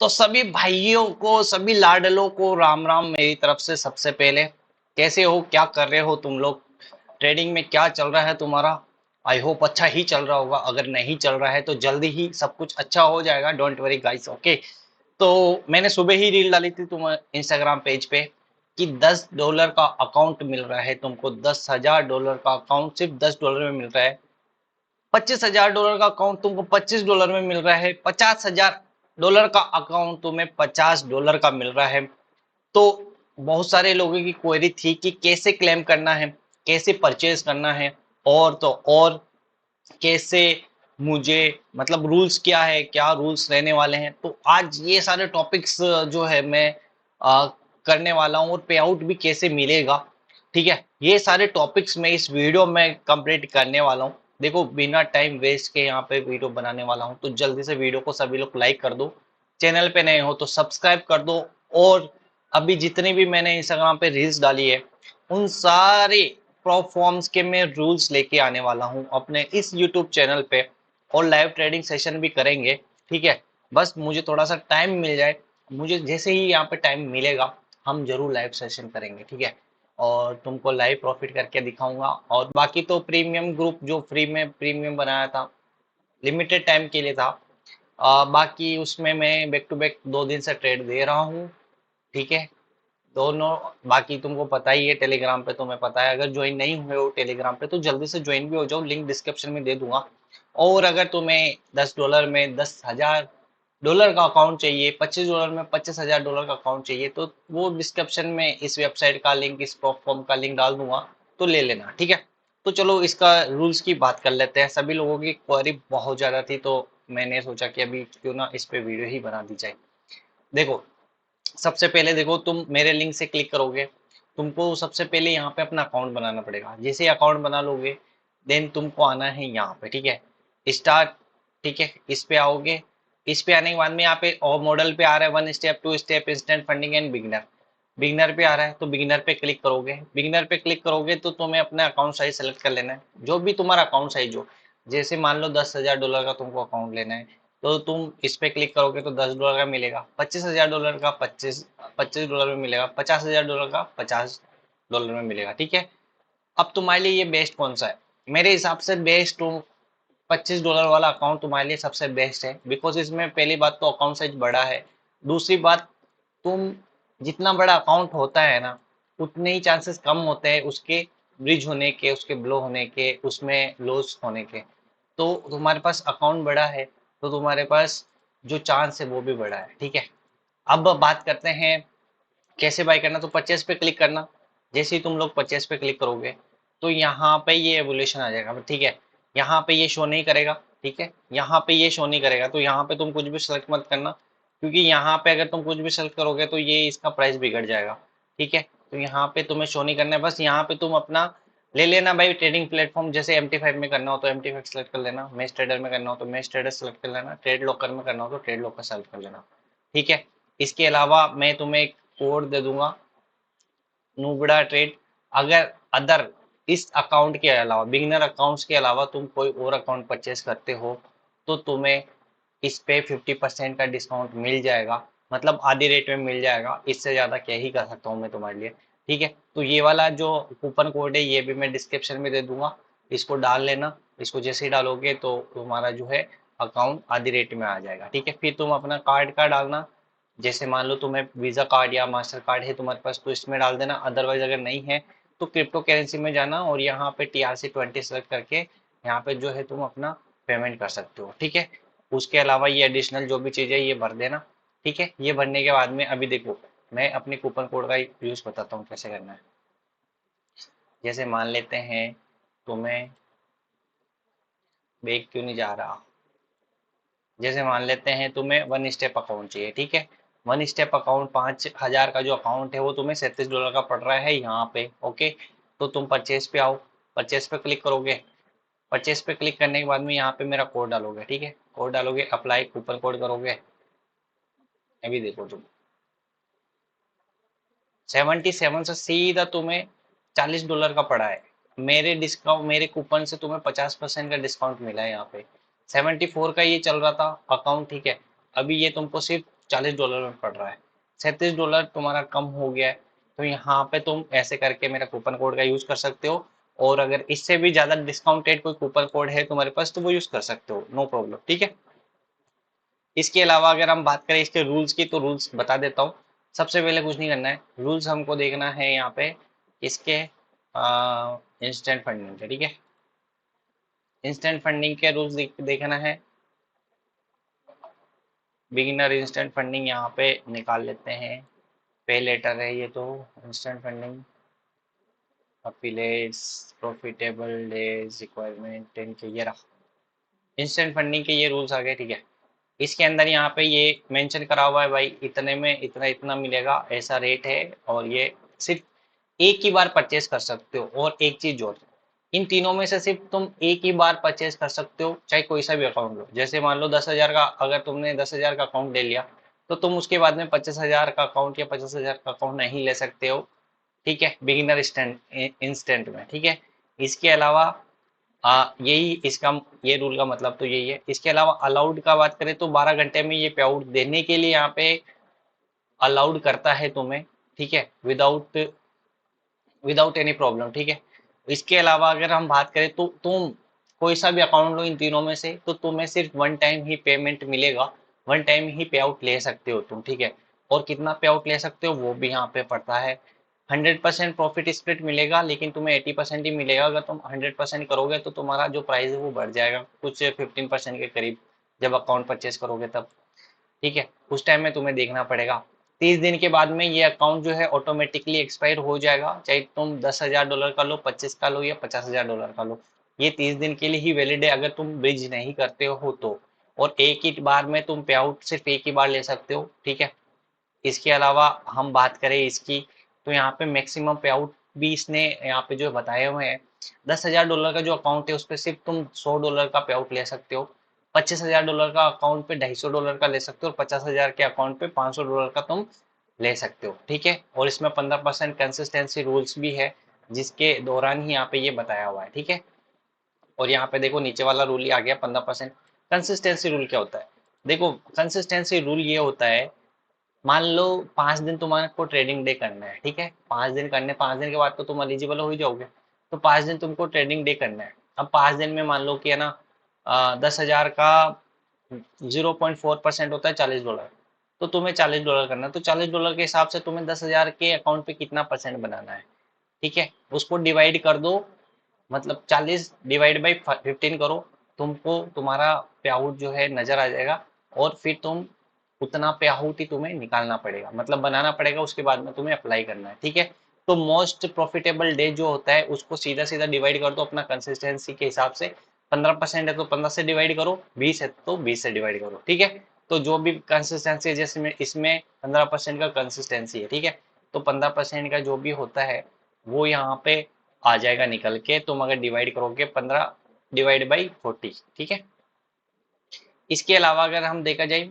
तो सभी भाइयों को, सभी लाडलों को राम राम मेरी तरफ से। सबसे पहले कैसे हो, क्या कर रहे हो तुम लोग, ट्रेडिंग में क्या चल रहा है तुम्हारा। आई होप अच्छा ही चल रहा होगा, अगर नहीं चल रहा है तो जल्दी ही सब कुछ अच्छा हो जाएगा, डोंट वरी गाइस, ओके। तो मैंने सुबह ही रील डाली थी तुम इंस्टाग्राम पेज पे कि $10 का अकाउंट मिल रहा है तुमको, $10,000 का अकाउंट सिर्फ $10 में मिल रहा है। $25,000 का अकाउंट तुमको $25 में मिल रहा है। $50,000 का अकाउंट तुम्हें $50 का मिल रहा है। तो बहुत सारे लोगों की क्वेरी थी कि कैसे क्लेम करना है, कैसे परचेज करना है, और तो और कैसे मुझे, मतलब रूल्स क्या है, क्या रूल्स रहने वाले हैं। तो आज ये सारे टॉपिक्स जो है मैं आ, करने वाला हूँ, और पे आउट भी कैसे मिलेगा, ठीक है। ये सारे टॉपिक्स मैं इस वीडियो में कंप्लीट करने वाला हूँ। देखो बिना टाइम वेस्ट के यहाँ पे वीडियो बनाने वाला हूँ, तो जल्दी से वीडियो को सभी लोग लाइक कर दो, चैनल पे नए हो तो सब्सक्राइब कर दो। और अभी जितनी भी मैंने इंस्टाग्राम पे रील्स डाली है, उन सारे प्रॉप फॉर्म्स के मैं रूल्स लेके आने वाला हूँ अपने इस यूट्यूब चैनल पे, और लाइव ट्रेडिंग सेशन भी करेंगे, ठीक है। बस मुझे थोड़ा सा टाइम मिल जाए, मुझे जैसे ही यहाँ पे टाइम मिलेगा हम जरूर लाइव सेशन करेंगे, ठीक है। और तुमको लाइव प्रॉफिट करके दिखाऊंगा। और बाकी तो प्रीमियम ग्रुप जो फ्री में प्रीमियम बनाया था, लिमिटेड टाइम के लिए था। बाकी उसमें मैं बैक टू बैक 2 दिन से ट्रेड दे रहा हूँ, ठीक है। दोनों, बाकी तुमको पता ही है, टेलीग्राम पे तुम्हें पता है, अगर ज्वाइन नहीं हुए हो टेलीग्राम पे तो जल्दी से ज्वाइन भी हो जाओ, लिंक डिस्क्रिप्शन में दे दूंगा। और अगर तुम्हें $10 में $10,000 का अकाउंट चाहिए, $25 में $25,000 का अकाउंट चाहिए, तो वो डिस्क्रिप्शन में इस वेबसाइट का लिंक, इस प्लेटफॉर्म का लिंक डाल दूंगा, तो ले लेना, ठीक है। तो चलो इसका रूल्स की बात कर लेते हैं। सभी लोगों की क्वेरी बहुत ज्यादा थी, तो मैंने सोचा कि अभी क्यों ना इस पे वीडियो ही बना दी जाए। देखो, सबसे पहले देखो, तुम मेरे लिंक से क्लिक करोगे, तुमको सबसे पहले यहाँ पे अपना अकाउंट बनाना पड़ेगा। जैसे अकाउंट बना लोगे, देन तुमको आना है यहाँ पे, ठीक है, स्टार्ट, ठीक है, इस पे आओगे। इस पे आने के बाद में यहाँ पे और मॉडल पे आ रहा है 1 step, 2 step, instant funding and beginner. Beginner पे आ रहा है तो बिगिनर पे क्लिक करोगे। बिगिनर पे क्लिक करोगे तो तुम्हें अपना अकाउंट साइज सेलेक्ट कर लेना है, जो भी तुम्हारा अकाउंट साइज हो। जैसे मान लो $10,000 का तुमको अकाउंट लेना है, तो तुम इस पे क्लिक करोगे तो $10 का मिलेगा। $25,000 का पच्चीस पच्चीस डॉलर में मिलेगा। $50,000 का $50 में मिलेगा, ठीक है। अब तुम्हारे लिए ये बेस्ट कौन सा है? मेरे हिसाब से बेस्ट $25 वाला अकाउंट तुम्हारे लिए सबसे बेस्ट है, बिकॉज इसमें पहली बात तो अकाउंट साइज बड़ा है। दूसरी बात, तुम जितना बड़ा अकाउंट होता है ना, उतने ही चांसेस कम होते हैं उसके ब्रिज होने के, उसके ब्लो होने के, उसमें लॉस होने के। तो तुम्हारे पास अकाउंट बड़ा है तो तुम्हारे पास जो चांस है वो भी बड़ा है, ठीक है। अब बात करते हैं कैसे बाय करना। तो परचेस पे क्लिक करना। जैसे ही तुम लोग परचेस पे क्लिक करोगे तो यहाँ पे ये एवोल्यूशन आ जाएगा, ठीक है। यहाँ पे ये शो नहीं करेगा, ठीक है, यहाँ पे ये शो नहीं करेगा, तो यहाँ पे तुम कुछ भी सेलेक्ट मत करना, क्योंकि यहाँ पे अगर तुम कुछ भी सेलेक्ट करोगे तो ये इसका प्राइस बिगड़ जाएगा, ठीक है। तो यहाँ पे तुम्हें शो नहीं करना है, बस यहाँ पे तुम अपना ले लेना भाई ट्रेडिंग प्लेटफॉर्म। जैसे MT5 में करना हो तो MT5 सेलेक्ट कर लेना, मेष ट्रेडर में करना हो तो मेष ट्रेडर सेलेक्ट कर लेना, ट्रेड लॉकर में करना हो तो ट्रेड लॉकर सेलेक्ट कर लेना, ठीक है। इसके अलावा मैं तुम्हें एक कोड दे दूंगा, नूबड़ा ट्रेड। अगर अदर इस अकाउंट के अलावा, बिगिनर अकाउंट्स के अलावा तुम कोई और अकाउंट परचेस करते हो तो तुम्हें इस पे 50% का डिस्काउंट मिल जाएगा, मतलब आधी रेट में मिल जाएगा। इससे ज्यादा क्या ही कर सकता हूँ मैं तुम्हारे लिए, ठीक है। तो ये वाला जो कूपन कोड है ये भी मैं डिस्क्रिप्शन में दे दूंगा, इसको डाल लेना। इसको जैसे ही डालोगे तो तुम्हारा जो है अकाउंट आधी रेट में आ जाएगा, ठीक है। फिर तुम अपना कार्ड का डालना। जैसे मान लो तुम्हें वीजा कार्ड या मास्टर कार्ड है तुम्हारे पास तो इसमें डाल देना, अदरवाइज अगर नहीं है तो क्रिप्टो करेंसी में जाना और यहाँ पे TRC20 सेलेक्ट करके यहाँ पे जो है तुम अपना पेमेंट कर सकते हो, ठीक है। उसके अलावा ये एडिशनल जो भी चीज़ है ये भर देना, ठीक है। ये भरने के बाद में अभी देखो, मैं अपने कूपन कोड का यूज़ बताता हूँ कैसे करना है। जैसे मान लेते हैं तुम्हें बैग क्यों नहीं जा रहा, जैसे मान लेते हैं तुम्हें 1 स्टेप अकाउंट चाहिए, ठीक है। 1 स्टेप अकाउंट 5,000 का जो अकाउंट है वो तुम्हें $37 का पड़ रहा है यहाँ पे, ओके। तो तुम परचेज पे आओ, परचेज पे क्लिक करोगे। परचेज पे क्लिक करने के बाद में यहाँ पे मेरा कोड डालोगे, ठीक है। कोड डालोगे, अप्लाई कूपन कोड करोगे। अभी देखो तुम 77 से सीधा तुम्हें $40 का पड़ा है। मेरे कूपन से तुम्हें 50% का डिस्काउंट मिला है यहाँ पे। 74 का ये चल रहा था अकाउंट, ठीक है। अभी ये तुमको सिर्फ $40 में पड़ रहा है, $37 तुम्हारा कम हो गया है। तो यहाँ पे तुम ऐसे करके मेरा कूपन कोड का यूज कर सकते हो, और अगर इससे भी ज्यादा डिस्काउंटेड कोई कूपन कोड है तुम्हारे पास तो वो यूज कर सकते हो, नो प्रॉब्लम, ठीक है। इसके अलावा अगर हम बात करें इसके रूल्स की, तो रूल्स बता देता हूँ। सबसे पहले कुछ नहीं करना है, रूल्स हमको देखना है यहाँ पे इसके इंस्टेंट फंडिंग के, ठीक है। इंस्टेंट फंडिंग के रूल्स देखना है। बिगिनर इंस्टेंट फंडिंग यहाँ पे निकाल लेते हैं, पे लेटर है ये तो। Instant funding affiliates profitable days requirement 10 के, ये रहा इंस्टेंट फंडिंग के ये रूल्स आ गए, ठीक है। इसके अंदर यहाँ पे ये मेंशन करा हुआ है भाई, इतने में इतना इतना मिलेगा, ऐसा रेट है, और ये सिर्फ एक ही बार परचेस कर सकते हो। और एक चीज और, इन तीनों में से सिर्फ तुम एक ही बार परचेस कर सकते हो, चाहे कोई सा भी अकाउंट लो। जैसे मान लो 10,000 का, अगर तुमने 10,000 का अकाउंट ले लिया, तो तुम उसके बाद में 25,000 का अकाउंट या 50,000 का अकाउंट नहीं ले सकते हो, ठीक है, बिगिनर इंस्टेंट में, ठीक है। इसके अलावा यही इसका, ये रूल का मतलब तो यही है। इसके अलावा अलाउड का बात करें तो 12 घंटे में ये पे आउट देने के लिए यहाँ पे अलाउड करता है तुम्हें, ठीक है, विदाउट विदाउट एनी प्रॉब्लम, ठीक है। इसके अलावा अगर हम बात करें तो तुम कोई सा भी अकाउंट लो इन तीनों में से, तो तुम्हें सिर्फ वन टाइम ही पेमेंट मिलेगा, वन टाइम ही पे आउट ले सकते हो तुम, ठीक है। और कितना पे आउट ले सकते हो वो भी यहाँ पे पड़ता है। 100% प्रॉफिट स्प्लिट मिलेगा, लेकिन तुम्हें 80% ही मिलेगा। अगर तुम 100% करोगे तो तुम्हारा जो प्राइस है वो बढ़ जाएगा कुछ 15% के करीब, जब अकाउंट परचेस करोगे तब, ठीक है। उस टाइम में तुम्हें देखना पड़ेगा। 30 दिन के बाद में ये अकाउंट जो है ऑटोमेटिकली एक्सपायर हो जाएगा, चाहे तुम $10,000 का लो, 25 का लो या $50,000 का लो, ये 30 दिन के लिए ही वैलिड है, अगर तुम ब्रिज नहीं करते हो तो। और एक ही बार में तुम पे आउट सिर्फ एक ही बार ले सकते हो, ठीक है। इसके अलावा हम बात करें इसकी, तो यहाँ पे मैक्सिमम पे आउट भी इसने यहाँ पे जो बताए हुए हैं। $10,000 का जो अकाउंट है उस पर सिर्फ तुम $100 का पे आउट ले सकते हो, $25,000 का अकाउंट पे $250 का ले सकते हो, और 50,000 के अकाउंट पे $500 का तुम ले सकते हो, ठीक है। और इसमें 15% कंसिस्टेंसी रूल्स भी है, जिसके दौरान ही यहाँ पे ये बताया हुआ है, ठीक है। और यहाँ पे देखो नीचे वाला रूल ही आ गया 15%। कंसिस्टेंसी रूल क्या होता है? देखो कंसिस्टेंसी रूल ये होता है, मान लो 5 दिन तुम्हारे ट्रेडिंग डे करना है, ठीक है, 5 दिन करने, 5 दिन के बाद तो तुम एलिजिबल हो ही जाओगे। तो 5 दिन तुमको ट्रेडिंग डे करना है। अब 5 दिन में मान लो कि है ना 10,000 का 0.4% होता है $40, तो तुम्हें $40 करना है। तो $40 के हिसाब से तुम्हें 10,000 के अकाउंट पे कितना परसेंट बनाना है, ठीक है, उसको डिवाइड कर दो, मतलब 40 डिवाइड बाई 15 करो, तुमको तुम्हारा पे आउट जो है नजर आ जाएगा। और फिर तुम उतना पे आउट ही तुम्हें निकालना पड़ेगा, मतलब बनाना पड़ेगा, उसके बाद में तुम्हें अप्लाई करना है, ठीक है। तो मोस्ट प्रॉफिटेबल डे जो होता है उसको सीधा सीधा डिवाइड कर दो अपना कंसिस्टेंसी के हिसाब से। 15% है तो 15 से डिवाइड करो, 20 है तो 20 से डिवाइड करो, ठीक है। तो जो भी कंसिस्टेंसी है, जैसे इसमें 15% का कंसिस्टेंसी है, ठीक है, तो 15% का जो भी होता है वो यहाँ पे आ जाएगा निकल के। तुम अगर डिवाइड करोगे 15 डिवाइड बाई 40, ठीक है। इसके अलावा अगर हम देखा जाए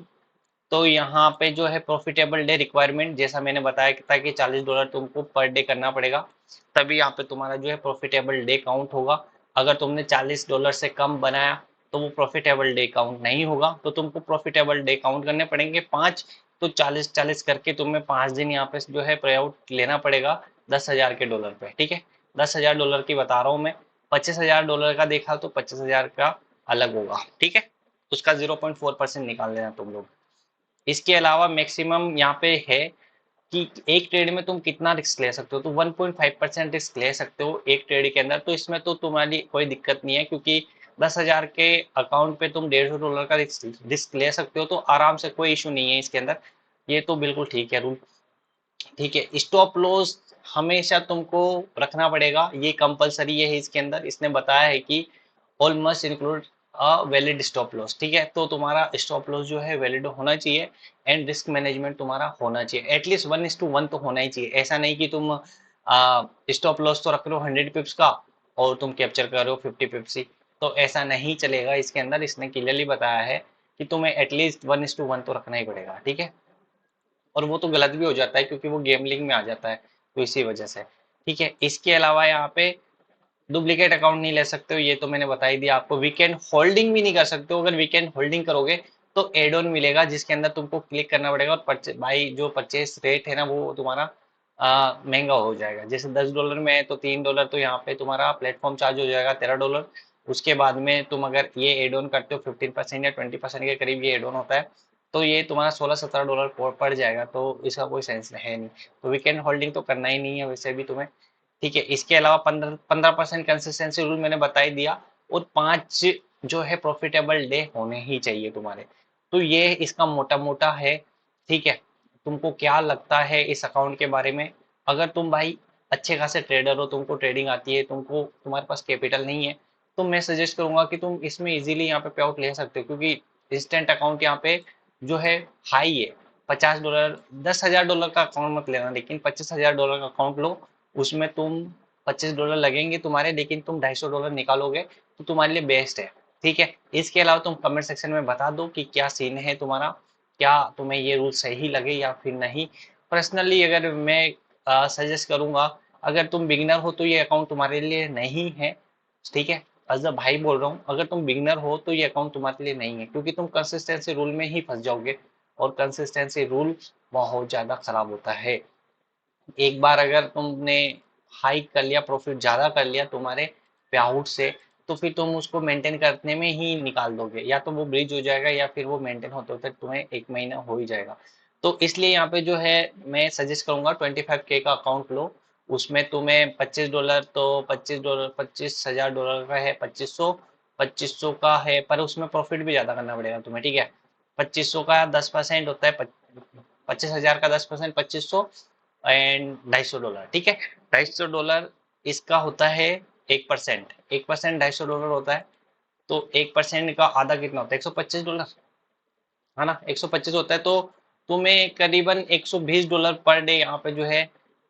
तो यहाँ पे जो है प्रॉफिटेबल डे रिक्वायरमेंट, जैसा मैंने बताया था कि $40 तुमको पर डे करना पड़ेगा, तभी यहाँ पे तुम्हारा जो है प्रॉफिटेबल डे काउंट होगा। अगर तुमने $40 से कम बनाया तो वो प्रॉफिटेबल डे काउंट नहीं होगा। तो तुमको प्रॉफिटेबल डे काउंट करने पड़ेंगे 5, तो 40-40 करके तुम्हें 5 दिन यहाँ पे जो है पे आउट लेना पड़ेगा $10,000 पे, ठीक है। $10,000 की बता रहा हूँ मैं, $25,000 का देखा तो 25,000 का अलग होगा, ठीक है। उसका 0.4% निकाल लेना तुम लोग। इसके अलावा मैक्सिमम यहाँ पे है कि एक ट्रेड में तुम कितना रिस्क ले सकते हो, तो 1.5% रिस्क ले सकते हो एक ट्रेड के अंदर। तो इसमें तो तुम्हारी कोई दिक्कत नहीं है, क्योंकि 10,000 के अकाउंट पे तुम $150 का रिस्क ले सकते हो, तो आराम से कोई इशू नहीं है इसके अंदर। ये तो बिल्कुल ठीक है रूल, ठीक है। स्टॉप लॉस हमेशा तुमको रखना पड़ेगा, ये कंपलसरी है इसके अंदर। इसने बताया है कि all must include a valid stop loss, ठीक है। तो तुम्हारा स्टॉप लॉस जो है वैलिड होना चाहिए, एंड रिस्क मैनेजमेंट तुम्हारा होना चाहिए, एटलीस्ट 1:1 तो होना ही चाहिए। ऐसा नहीं कि तुम स्टॉप लॉस तो रख रहे हो 100 पिप्स का और तुम कैप्चर कर रहे हो 50 पिप्स ही, तो ऐसा नहीं चलेगा इसके अंदर। इसने क्लियरली बताया है कि तुम्हें एटलीस्ट 1:1 तो रखना ही पड़ेगा, ठीक है। और वो तो गलत भी हो जाता है क्योंकि वो गेमलिंग में आ जाता है, तो इसी वजह से, ठीक है। इसके अलावा यहाँ पे डुप्लीकेट अकाउंट नहीं ले सकते हो, ये तो मैंने बता ही दिया आपको। वीकेंड होल्डिंग भी नहीं कर सकते हो, अगर वीकेंड होल्डिंग करोगे तो एड ऑन मिलेगा जिसके अंदर तुमको क्लिक करना पड़ेगा और भाई जो परचेस रेट है ना वो तुम्हारा महंगा हो जाएगा। जैसे $10 में है तो $3 तो यहाँ पे तुम्हारा प्लेटफॉर्म चार्ज हो जाएगा $13। उसके बाद में तुम अगर ये एड ऑन करते हो 15% या 20% के करीब ये एड ऑन होता है, तो ये तुम्हारा $16-17 पड़ जाएगा। तो इसका कोई सेंस है नहीं। तो वीकेंड होल्डिंग तो करना ही नहीं है वैसे भी तुम्हें। ठीक है, इसके अलावा 15% कंसिस्टेंसी रूल मैंने बता ही दिया। और 5 जो है प्रॉफिटेबल डे होने ही चाहिए तुम्हारे। तो ये इसका मोटा मोटा है। ठीक है, तुमको क्या लगता है इस अकाउंट के बारे में? अगर तुम भाई अच्छे खासे ट्रेडर हो, तुमको ट्रेडिंग आती है, तुमको तुम्हारे पास कैपिटल नहीं है, तो मैं सजेस्ट करूंगा कि तुम इसमें इजीली यहाँ पे पे आउट ले सकते हो, क्योंकि इंस्टेंट अकाउंट यहाँ पे जो है हाई है। $50, $10,000 का अकाउंट मत लेना, लेकिन $25,000 का अकाउंट लो। उसमें तुम $25 लगेंगे तुम्हारे, लेकिन तुम $250 निकालोगे तो तुम्हारे लिए बेस्ट है। ठीक है, इसके अलावा तुम कमेंट सेक्शन में बता दो कि क्या सीन है तुम्हारा, क्या तुम्हें ये रूल सही लगे या फिर नहीं। पर्सनली अगर मैं सजेस्ट करूंगा, अगर तुम बिगिनर हो तो ये अकाउंट तुम्हारे लिए नहीं है। ठीक है, एज अ भाई बोल रहा हूँ, अगर तुम बिगिनर हो तो ये अकाउंट तुम्हारे लिए नहीं है, क्योंकि तुम कंसिस्टेंसी रूल में ही फंस जाओगे। और कंसिस्टेंसी रूल बहुत ज्यादा खराब होता है। एक बार अगर तुमने हाइक कर लिया, प्रॉफिट ज्यादा कर लिया तुम्हारे पे आउट से, तो फिर तुम उसको मेंटेन करने में ही निकाल दोगे, या तो वो ब्रिज हो जाएगा या फिर वो मेंटेन होते होते तुम्हें 1 महीना हो ही जाएगा। तो इसलिए यहाँ पे जो है मैं सजेस्ट करूंगा 25K का अकाउंट लो। उसमें तुम्हें $25, तो $25, $25,000 का है 2500 का है, पर उसमें प्रॉफिट भी ज्यादा करना पड़ेगा तुम्हें। ठीक है, 2500 का 10% होता है, 25,000 का 10% 2500 एंड $250। ठीक है, $250 इसका होता है 1%। 1% $250 होता है। तो 1% का आधा कितना होता है? $125, है ना? 125 होता है। तो तुम्हें करीबन $120 पर डे यहाँ पे जो है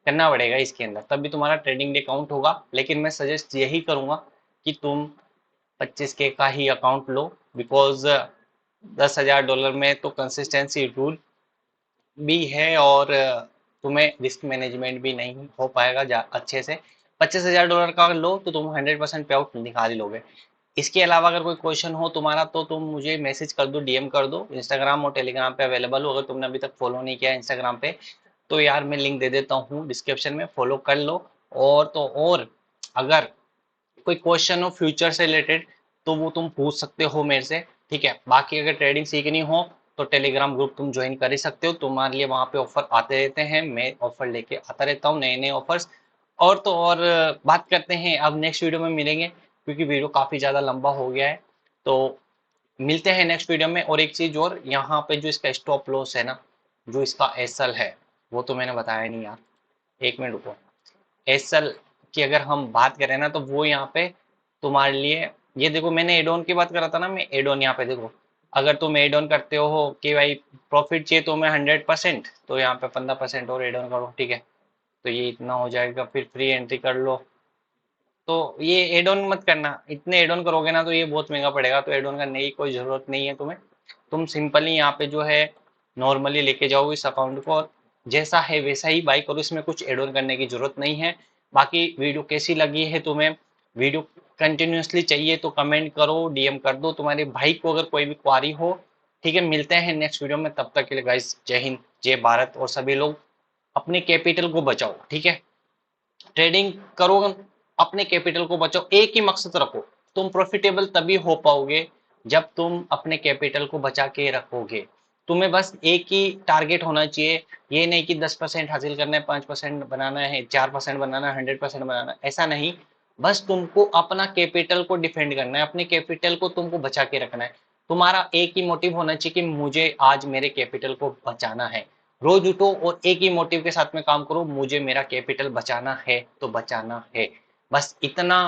करना पड़ेगा इसके अंदर, तभी तुम्हारा ट्रेडिंग डे काउंट होगा। लेकिन मैं सजेस्ट यही करूंगा कि तुम 25K का ही अकाउंट लो, बिकॉज $10,000 में तो कंसिस्टेंसी रूल भी है और तुम्हें रिस्क मैनेजमेंट भी नहीं हो पाएगा अच्छे से। $25,000 का लो तो तुम 100% पे आउट निकाल ही लोगे। इसके अलावा अगर कोई क्वेश्चन हो तुम्हारा तो तुम मुझे मैसेज कर दो, डीएम कर दो। इंस्टाग्राम और टेलीग्राम पे अवेलेबल हो, अगर तुमने अभी तक फॉलो नहीं किया इंस्टाग्राम पे तो यार मैं लिंक दे देता हूँ डिस्क्रिप्शन में, फॉलो कर लो। और तो और अगर कोई क्वेश्चन हो फ्यूचर से रिलेटेड तो वो तुम पूछ सकते हो मेरे से। ठीक है, बाकी अगर ट्रेडिंग सीखनी हो तो टेलीग्राम ग्रुप तुम ज्वाइन कर ही सकते हो, तुम्हारे लिए वहां पे ऑफर आते रहते हैं, मैं ऑफर लेके आता रहता हूँ, नए नए ऑफर्स। और तो और बात करते हैं अब नेक्स्ट वीडियो में मिलेंगे, क्योंकि वीडियो काफी ज्यादा लंबा हो गया है। तो मिलते हैं नेक्स्ट वीडियो में। और एक चीज और, यहाँ पे जो इसका स्टॉप लॉस है ना, जो इसका एसएल है, वो तो मैंने बताया नहीं यार, 1 मिनट रुको। एसएल की अगर हम बात करें ना, तो वो यहाँ पे तुम्हारे लिए, ये देखो मैंने एड ऑन की बात कर रहा था ना, मैं एड ऑन यहाँ पे देखो, अगर तुम एड ऑन करते हो कि भाई प्रॉफिट चाहिए तो मैं 100%, तो यहाँ पे 15% और एड ऑन करो। ठीक है, तो ये इतना हो जाएगा, फिर फ्री एंट्री कर लो। तो ये एड ऑन मत करना, इतने एड ऑन करोगे ना तो ये बहुत महंगा पड़ेगा, तो एड ऑन करने की कोई जरूरत नहीं है तुम्हें। तुम सिंपली यहाँ पे जो है नॉर्मली लेके जाओ इस अकाउंट को, और जैसा है वैसा ही बाई करो, इसमें कुछ एड ऑन करने की जरूरत नहीं है। बाकी वीडियो कैसी लगी है तुम्हें, वीडियो कंटिन्यूसली चाहिए तो कमेंट करो, डीएम कर दो तुम्हारे भाई को अगर कोई भी क्वारी हो। ठीक है, मिलते हैं नेक्स्ट वीडियो में, तब तक के लिए गाइस जय हिंद जय भारत। और सभी लोग अपने कैपिटल को बचाओ। ठीक है, ट्रेडिंग करो, अपने कैपिटल को बचाओ, एक ही मकसद रखो। तुम प्रॉफिटेबल तभी हो पाओगे जब तुम अपने कैपिटल को बचा के रखोगे। तुम्हें बस एक ही टारगेट होना चाहिए, ये नहीं कि 10% हासिल करना है, 5% बनाना है, 4% बनाना है, 100% बनाना है, ऐसा नहीं। बस तुमको अपना कैपिटल को डिफेंड करना है, अपने कैपिटल को तुमको बचा के रखना है। तुम्हारा एक ही मोटिव होना चाहिए कि मुझे आज मेरे कैपिटल को बचाना है। रोज उठो और एक ही मोटिव के साथ में काम करो, मुझे मेरा कैपिटल बचाना है तो बचाना है। बस इतना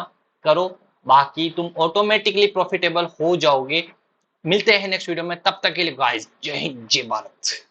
करो, बाकी तुम ऑटोमेटिकली प्रॉफिटेबल हो जाओगे। मिलते हैं नेक्स्ट वीडियो में, तब तक के लिए गाइस जय हिंद जय भारत।